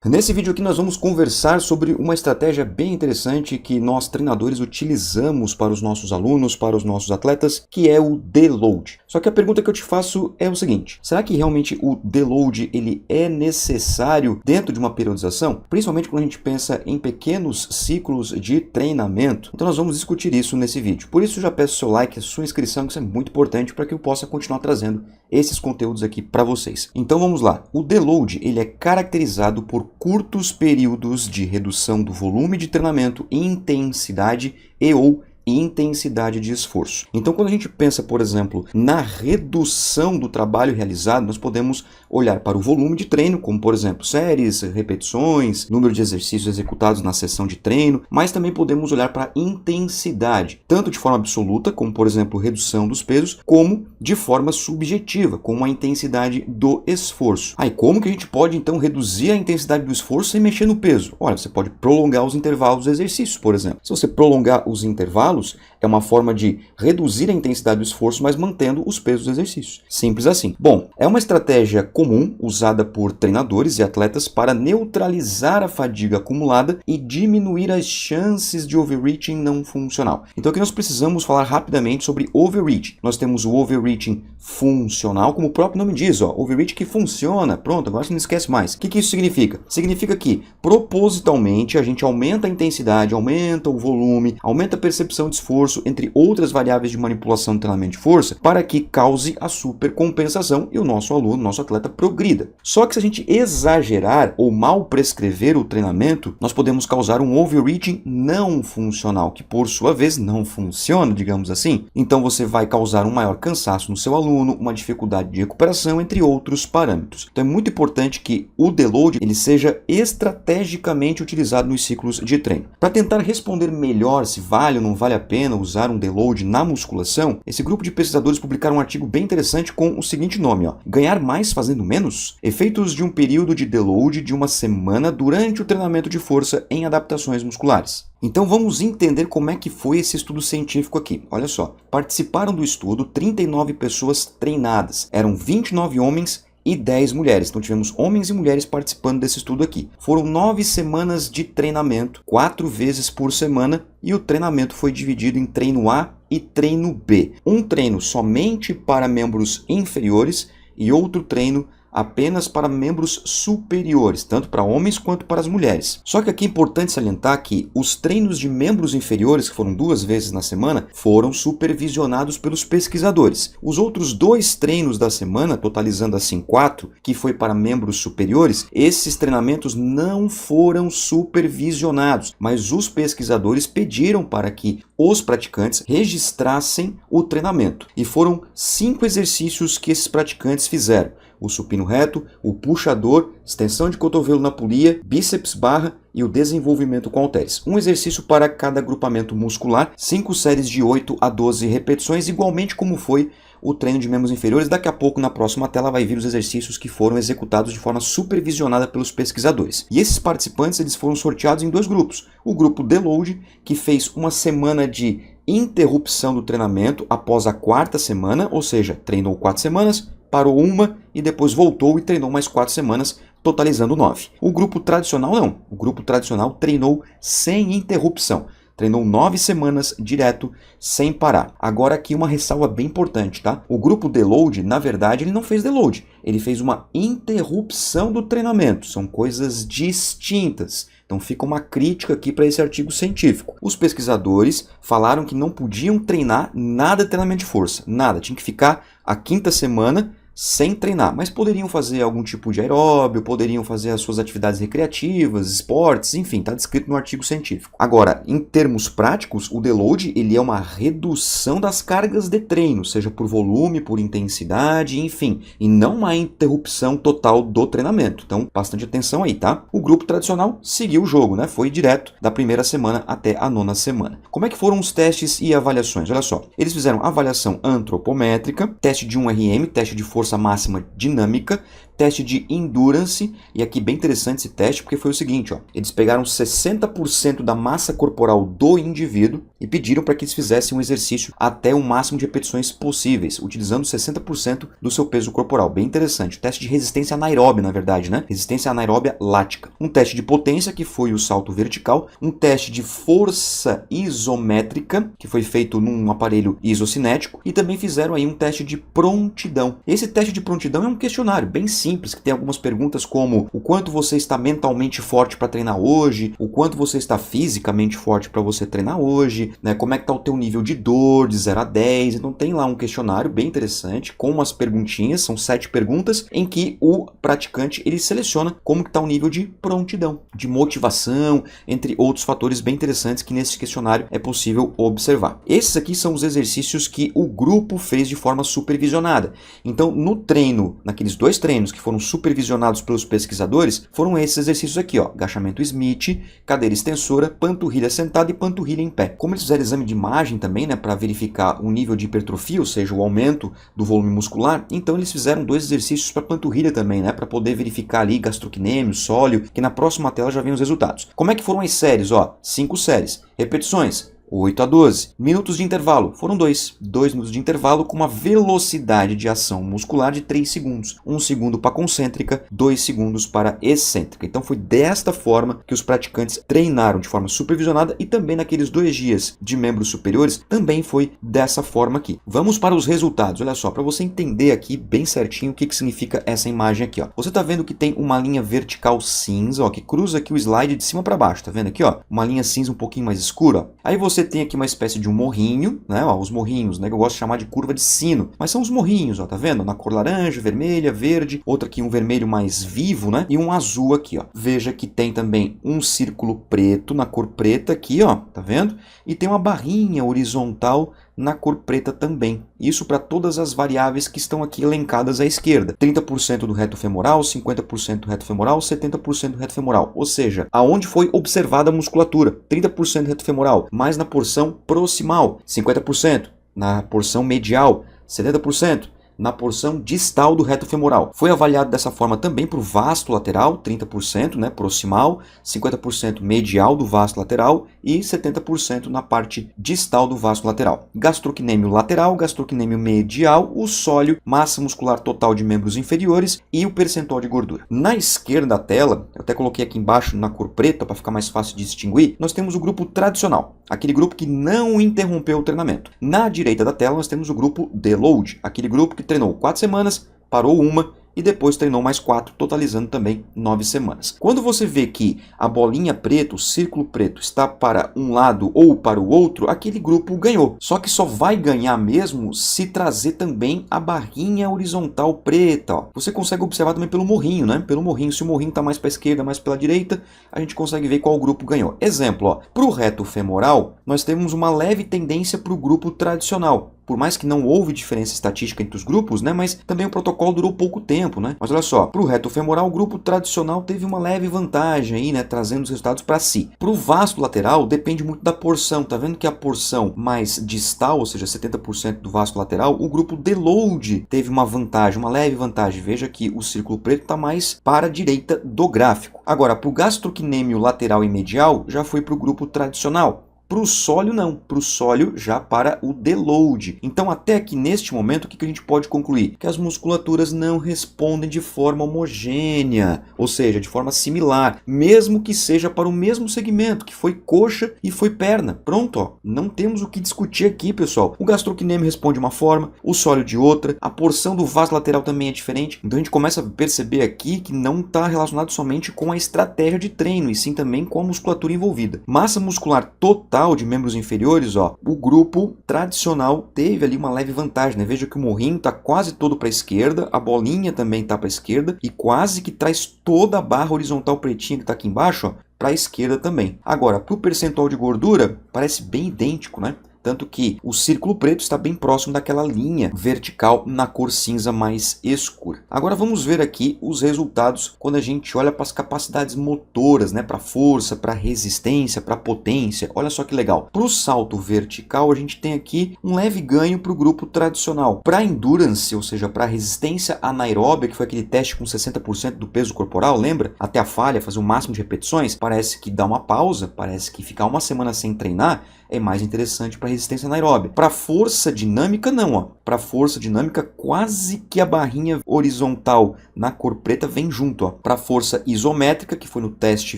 Nesse vídeo aqui nós vamos conversar sobre uma estratégia bem interessante que nós treinadores utilizamos para os nossos alunos, para os nossos atletas, que é o deload. Só que a pergunta que eu te faço é o seguinte: será que realmente o deload ele é necessário dentro de uma periodização? Principalmente quando a gente pensa em pequenos ciclos de treinamento. Então nós vamos discutir isso nesse vídeo. Por isso já peço seu like, a sua inscrição, que isso é muito importante para que eu possa continuar trazendo esses conteúdos aqui para vocês. Então vamos lá. O deload ele é caracterizado por curtos períodos de redução do volume de treinamento, intensidade ou intensidade de esforço. Então, quando a gente pensa, por exemplo, na redução do trabalho realizado, nós podemos olhar para o volume de treino, como, por exemplo, séries, repetições, número de exercícios executados na sessão de treino, mas também podemos olhar para a intensidade, tanto de forma absoluta, como, por exemplo, redução dos pesos, como de forma subjetiva, como a intensidade do esforço. Aí, como que a gente pode, então, reduzir a intensidade do esforço sem mexer no peso? Olha, você pode prolongar os intervalos dos exercícios, por exemplo. Se você prolongar os intervalos, é uma forma de reduzir a intensidade do esforço, mas mantendo os pesos dos exercícios. Simples assim. Bom, é uma estratégia comum usada por treinadores e atletas para neutralizar a fadiga acumulada e diminuir as chances de overreaching não funcional. Então aqui nós precisamos falar rapidamente sobre overreaching. Nós temos o overreaching funcional, como o próprio nome diz, overreaching que funciona. Pronto, agora você não esquece mais. O que isso significa? Significa que propositalmente a gente aumenta a intensidade, aumenta o volume, aumenta a percepção de esforço, entre outras variáveis de manipulação do treinamento de força, para que cause a supercompensação e o nosso aluno, nosso atleta, progrida. Só que se a gente exagerar ou mal prescrever o treinamento, nós podemos causar um overreaching não funcional, que por sua vez não funciona, digamos assim. Então você vai causar um maior cansaço no seu aluno, uma dificuldade de recuperação, entre outros parâmetros. Então é muito importante que o deload ele seja estrategicamente utilizado nos ciclos de treino. Para tentar responder melhor se vale ou não vale a pena usar um deload na musculação, esse grupo de pesquisadores publicaram um artigo bem interessante com o seguinte nome: Ganhar mais fazendo menos? Efeitos de um período de deload de uma semana durante o treinamento de força em adaptações musculares. Então vamos entender como é que foi esse estudo científico aqui. Olha só, participaram do estudo 39 pessoas treinadas, eram 29 homens e 10 mulheres. Então tivemos homens e mulheres participando desse estudo aqui. Foram 9 semanas de treinamento, 4 vezes por semana, e o treinamento foi dividido em treino A e treino B. Um treino somente para membros inferiores e outro treino apenas para membros superiores, tanto para homens quanto para as mulheres. Só que aqui é importante salientar que os treinos de membros inferiores, que foram 2 vezes na semana, foram supervisionados pelos pesquisadores. Os outros 2 treinos da semana, totalizando assim 4, que foi para membros superiores, esses treinamentos não foram supervisionados, mas os pesquisadores pediram para que os praticantes registrassem o treinamento. E foram 5 exercícios que esses praticantes fizeram: o supino reto, o puxador, extensão de cotovelo na polia, bíceps barra e o desenvolvimento com halteres. Um exercício para cada agrupamento muscular, 5 séries de 8 a 12 repetições, igualmente como foi o treino de membros inferiores. Daqui a pouco, na próxima tela, vai vir os exercícios que foram executados de forma supervisionada pelos pesquisadores. E esses participantes eles foram sorteados em 2 grupos. O grupo deload, que fez uma semana de interrupção do treinamento após a 4ª semana, ou seja, treinou 4 semanas, parou uma e depois voltou e treinou mais 4 semanas, totalizando 9. O grupo tradicional não. O grupo tradicional treinou sem interrupção. Treinou 9 semanas direto, sem parar. Agora aqui uma ressalva bem importante, tá? O grupo deload, na verdade, ele não fez deload. Ele fez uma interrupção do treinamento. São coisas distintas. Então fica uma crítica aqui para esse artigo científico. Os pesquisadores falaram que não podiam treinar nada de treinamento de força. Nada. Tinha que ficar a 5ª semana sem treinar, mas poderiam fazer algum tipo de aeróbio, poderiam fazer as suas atividades recreativas, esportes, enfim, está descrito no artigo científico. Agora, em termos práticos, o deload ele é uma redução das cargas de treino, seja por volume, por intensidade, enfim, e não uma interrupção total do treinamento. Então, bastante atenção aí, tá? O grupo tradicional seguiu o jogo, né? Foi direto da 1ª semana até a 9ª semana. Como é que foram os testes e avaliações? Olha só, eles fizeram avaliação antropométrica, teste de 1RM, teste de força força máxima dinâmica, teste de endurance, e aqui bem interessante esse teste porque foi o seguinte, ó, eles pegaram 60% da massa corporal do indivíduo e pediram para que eles fizessem um exercício até o máximo de repetições possíveis, utilizando 60% do seu peso corporal. Bem interessante. Teste de resistência anaeróbia, na verdade, né? Resistência anaeróbia lática. Um teste de potência, que foi o salto vertical. Um teste de força isométrica, que foi feito num aparelho isocinético. E também fizeram aí um teste de prontidão. Esse teste de prontidão é um questionário bem simples, que tem algumas perguntas como o quanto você está mentalmente forte para treinar hoje, o quanto você está fisicamente forte para você treinar hoje, né? Como é que está o teu nível de dor de 0 a 10. Então tem lá um questionário bem interessante com umas perguntinhas, são 7 perguntas em que o praticante ele seleciona como que está o nível de prontidão, de motivação, entre outros fatores bem interessantes que nesse questionário é possível observar. Esses aqui são os exercícios que o grupo fez de forma supervisionada. Então no treino, naqueles 2 treinos que foram supervisionados pelos pesquisadores, foram esses exercícios aqui, ó, agachamento Smith, cadeira extensora, panturrilha sentada e panturrilha em pé. Como eles fizeram exame de imagem também, né, para verificar o nível de hipertrofia, ou seja, o aumento do volume muscular, então eles fizeram 2 exercícios para panturrilha também, né, para poder verificar ali gastrocnêmio, sóleo, que na próxima tela já vem os resultados. Como é que foram as séries? Ó, 5 séries. Repetições, 8 a 12. Minutos de intervalo, foram 2 minutos de intervalo com uma velocidade de ação muscular de 3 segundos. 1 segundo para concêntrica, 2 segundos para excêntrica. Então foi desta forma que os praticantes treinaram de forma supervisionada e também naqueles 2 dias de membros superiores, também foi dessa forma aqui. Vamos para os resultados, olha só, para você entender aqui bem certinho o que significa essa imagem aqui, ó. Você está vendo que tem uma linha vertical cinza, ó, que cruza aqui o slide de cima para baixo, tá vendo aqui, ó? Uma linha cinza um pouquinho mais escura, ó. Aí você tem aqui uma espécie de um morrinho, né? Ó, os morrinhos, né? Que eu gosto de chamar de curva de sino. Mas são os morrinhos, ó, tá vendo? Na cor laranja, vermelha, verde, outra aqui um vermelho mais vivo, né? E um azul aqui, ó. Veja que tem também um círculo preto na cor preta aqui, ó, tá vendo? E tem uma barrinha horizontal na cor preta também. Isso para todas as variáveis que estão aqui elencadas à esquerda. 30% do reto femoral, 50% do reto femoral, 70% do reto femoral. Ou seja, aonde foi observada a musculatura. 30% do reto femoral, mais na porção proximal. 50% na porção medial. 70% na porção distal do reto femoral. Foi avaliado dessa forma também para o vasto lateral, 30%, né, proximal, 50% medial do vasto lateral e 70% na parte distal do vasto lateral. Gastrocnêmio lateral, gastrocnêmio medial, o sólio, massa muscular total de membros inferiores e o percentual de gordura. Na esquerda da tela, eu até coloquei aqui embaixo na cor preta para ficar mais fácil de distinguir, nós temos o grupo tradicional, aquele grupo que não interrompeu o treinamento. Na direita da tela nós temos o grupo deload, aquele grupo que treinou 4 semanas, parou uma e depois treinou mais 4, totalizando também 9 semanas. Quando você vê que a bolinha preta, o círculo preto, está para um lado ou para o outro, aquele grupo ganhou. Só que só vai ganhar mesmo se trazer também a barrinha horizontal preta. Ó. Você consegue observar também pelo morrinho, né? Pelo morrinho, se o morrinho está mais para a esquerda, mais pela direita, a gente consegue ver qual grupo ganhou. Exemplo, para o reto femoral, nós temos uma leve tendência para o grupo tradicional. Por mais que não houve diferença estatística entre os grupos, né, mas também o protocolo durou pouco tempo, né? Mas olha só, para o reto femoral, o grupo tradicional teve uma leve vantagem aí, né, trazendo os resultados para si. Para o vasto lateral, depende muito da porção. Tá vendo que a porção mais distal, ou seja, 70% do vasto lateral, o grupo deload teve uma vantagem, uma leve vantagem. Veja que o círculo preto está mais para a direita do gráfico. Agora, para o gastrocnêmio lateral e medial, já foi para o grupo tradicional. Para o sólio não, para o sólio já para o deload. Então até aqui neste momento o que a gente pode concluir? Que as musculaturas não respondem de forma homogênea, ou seja, de forma similar, mesmo que seja para o mesmo segmento, que foi coxa e foi perna. Pronto, ó, não temos o que discutir aqui, pessoal. O gastrocnêmio responde de uma forma, o sólio de outra, a porção do vaso lateral também é diferente. Então a gente começa a perceber aqui que não está relacionado somente com a estratégia de treino, e sim também com a musculatura envolvida. Massa muscular total de membros inferiores, ó, o grupo tradicional teve ali uma leve vantagem, né? Veja que o morrinho está quase todo para a esquerda, a bolinha também está para a esquerda e quase que traz toda a barra horizontal pretinha que está aqui embaixo, ó, para a esquerda também. Agora, para o percentual de gordura, parece bem idêntico, né? tanto que o círculo preto está bem próximo daquela linha vertical na cor cinza mais escura. Agora vamos ver aqui os resultados quando a gente olha para as capacidades motoras, né, para força, para resistência, para potência. Olha só que legal. Para o salto vertical, a gente tem aqui um leve ganho para o grupo tradicional. Para endurance, ou seja, para resistência anaeróbica, que foi aquele teste com 60% do peso corporal, lembra? Até a falha, fazer o máximo de repetições, parece que dá uma pausa, parece que ficar uma semana sem treinar é mais interessante para resistência anaeróbica. Para força dinâmica, não, ó. Para força dinâmica, quase que a barrinha horizontal na cor preta vem junto, ó. Para força isométrica, que foi no teste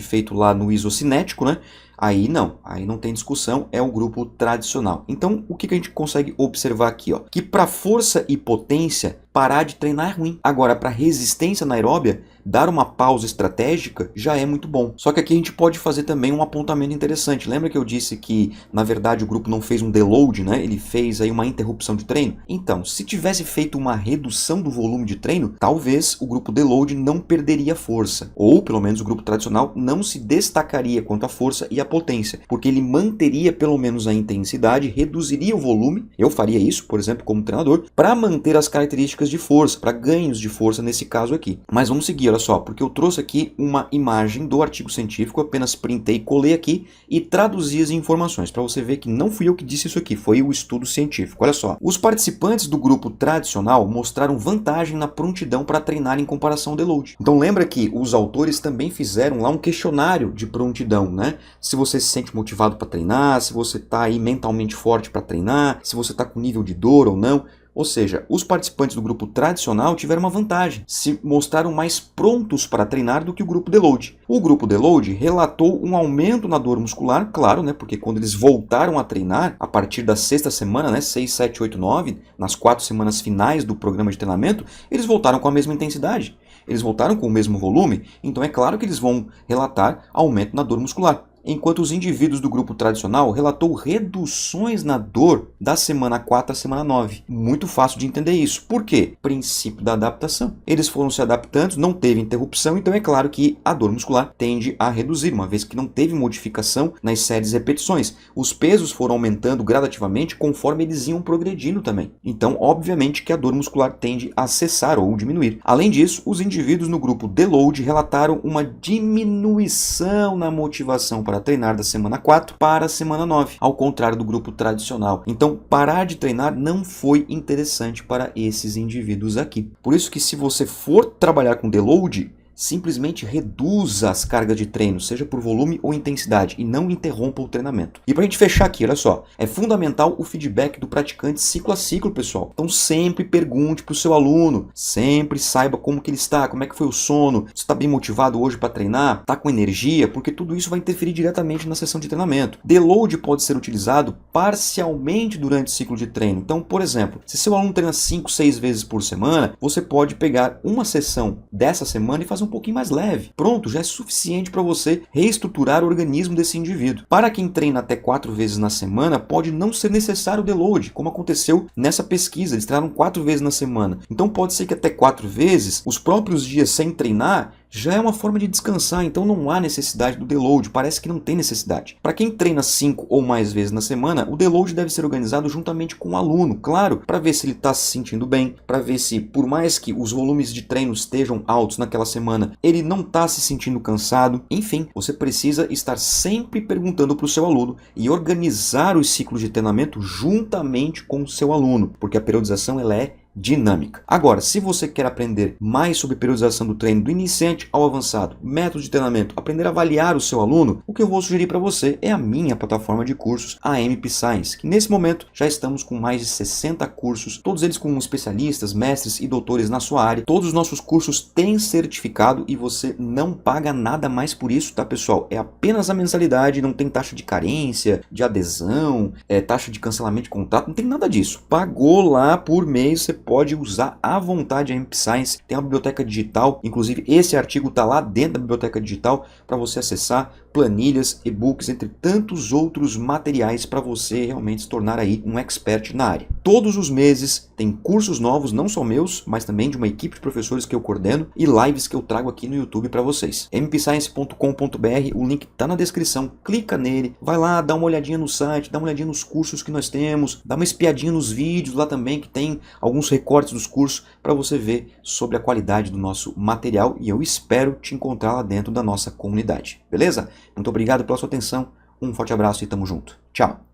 feito lá no isocinético, né? Aí não tem discussão, é o grupo tradicional. Então, o que a gente consegue observar aqui, ó? Que para força e potência, parar de treinar é ruim. Agora, para resistência anaeróbia, dar uma pausa estratégica já é muito bom. Só que aqui a gente pode fazer também um apontamento interessante. Lembra que eu disse que, na verdade, o grupo não fez um deload, né? Ele fez aí uma interrupção de treino? Então, se tivesse feito uma redução do volume de treino, talvez o grupo deload não perderia força. Ou, pelo menos, o grupo tradicional não se destacaria quanto à força e a potência, porque ele manteria pelo menos a intensidade, reduziria o volume, eu faria isso, por exemplo, como treinador, para manter as características de força, para ganhos de força nesse caso aqui. Mas vamos seguir, olha só, porque eu trouxe aqui uma imagem do artigo científico, apenas printei e colei aqui e traduzi as informações, para você ver que não fui eu que disse isso aqui, foi o estudo científico. Olha só, os participantes do grupo tradicional mostraram vantagem na prontidão para treinar em comparação ao deload. Então lembra que os autores também fizeram lá um questionário de prontidão, né? Se você se sente motivado para treinar, se você está aí mentalmente forte para treinar, se você está com nível de dor ou não. Ou seja, os participantes do grupo tradicional tiveram uma vantagem, se mostraram mais prontos para treinar do que o grupo deload. O grupo deload relatou um aumento na dor muscular, claro, né, porque quando eles voltaram a treinar, a partir da sexta semana, né, 6, 7, 8, 9, nas 4 semanas finais do programa de treinamento, eles voltaram com a mesma intensidade, eles voltaram com o mesmo volume, então é claro que eles vão relatar aumento na dor muscular. Enquanto os indivíduos do grupo tradicional relatou reduções na dor da semana 4 à semana 9. Muito fácil de entender isso. Por quê? Princípio da adaptação. Eles foram se adaptando, não teve interrupção, então é claro que a dor muscular tende a reduzir, uma vez que não teve modificação nas séries e repetições. Os pesos foram aumentando gradativamente conforme eles iam progredindo também. Então, obviamente que a dor muscular tende a cessar ou diminuir. Além disso, os indivíduos no grupo deload relataram uma diminuição na motivação para treinar da semana 4 para a semana 9, ao contrário do grupo tradicional. Então, parar de treinar não foi interessante para esses indivíduos aqui. Por isso que se você for trabalhar com deload, simplesmente reduza as cargas de treino, seja por volume ou intensidade, e não interrompa o treinamento. E para a gente fechar aqui, olha só, é fundamental o feedback do praticante ciclo a ciclo, pessoal. Então sempre pergunte para o seu aluno, sempre saiba como que ele está, como é que foi o sono, se está bem motivado hoje para treinar, está com energia, porque tudo isso vai interferir diretamente na sessão de treinamento. Deload pode ser utilizado parcialmente durante o ciclo de treino. Então, por exemplo, se seu aluno treina 5, 6 vezes por semana, você pode pegar uma sessão dessa semana e fazer um pouquinho mais leve. Pronto, já é suficiente para você reestruturar o organismo desse indivíduo. Para quem treina até 4 vezes na semana, pode não ser necessário o deload, como aconteceu nessa pesquisa. Eles treinaram 4 vezes na semana. Então pode ser que até 4 vezes, os próprios dias sem treinar, já é uma forma de descansar, então não há necessidade do deload, parece que não tem necessidade. Para quem treina 5 ou mais vezes na semana, o deload deve ser organizado juntamente com o aluno, claro, para ver se ele está se sentindo bem, para ver se, por mais que os volumes de treino estejam altos naquela semana, ele não está se sentindo cansado. Enfim, você precisa estar sempre perguntando para o seu aluno e organizar os ciclos de treinamento juntamente com o seu aluno, porque a periodização ela é dinâmica. Agora, se você quer aprender mais sobre periodização do treino do iniciante ao avançado, método de treinamento, aprender a avaliar o seu aluno, o que eu vou sugerir para você é a minha plataforma de cursos, a MP Science, que nesse momento já estamos com mais de 60 cursos, todos eles com especialistas, mestres e doutores na sua área. Todos os nossos cursos têm certificado e você não paga nada mais por isso, tá, pessoal? É apenas a mensalidade, não tem taxa de carência, de adesão, taxa de cancelamento de contrato, não tem nada disso. Pagou lá por mês, você pode usar à vontade a MP Science, tem uma biblioteca digital, inclusive esse artigo está lá dentro da biblioteca digital para você acessar, planilhas, e-books, entre tantos outros materiais para você realmente se tornar aí um expert na área. Todos os meses tem cursos novos, não só meus, mas também de uma equipe de professores que eu coordeno e lives que eu trago aqui no YouTube para vocês. mpscience.com.br, o link está na descrição, clica nele, vai lá, dá uma olhadinha no site, dá uma olhadinha nos cursos que nós temos, dá uma espiadinha nos vídeos lá também, que tem alguns recortes dos cursos para você ver sobre a qualidade do nosso material e eu espero te encontrar lá dentro da nossa comunidade, beleza? Muito obrigado pela sua atenção, um forte abraço e tamo junto. Tchau!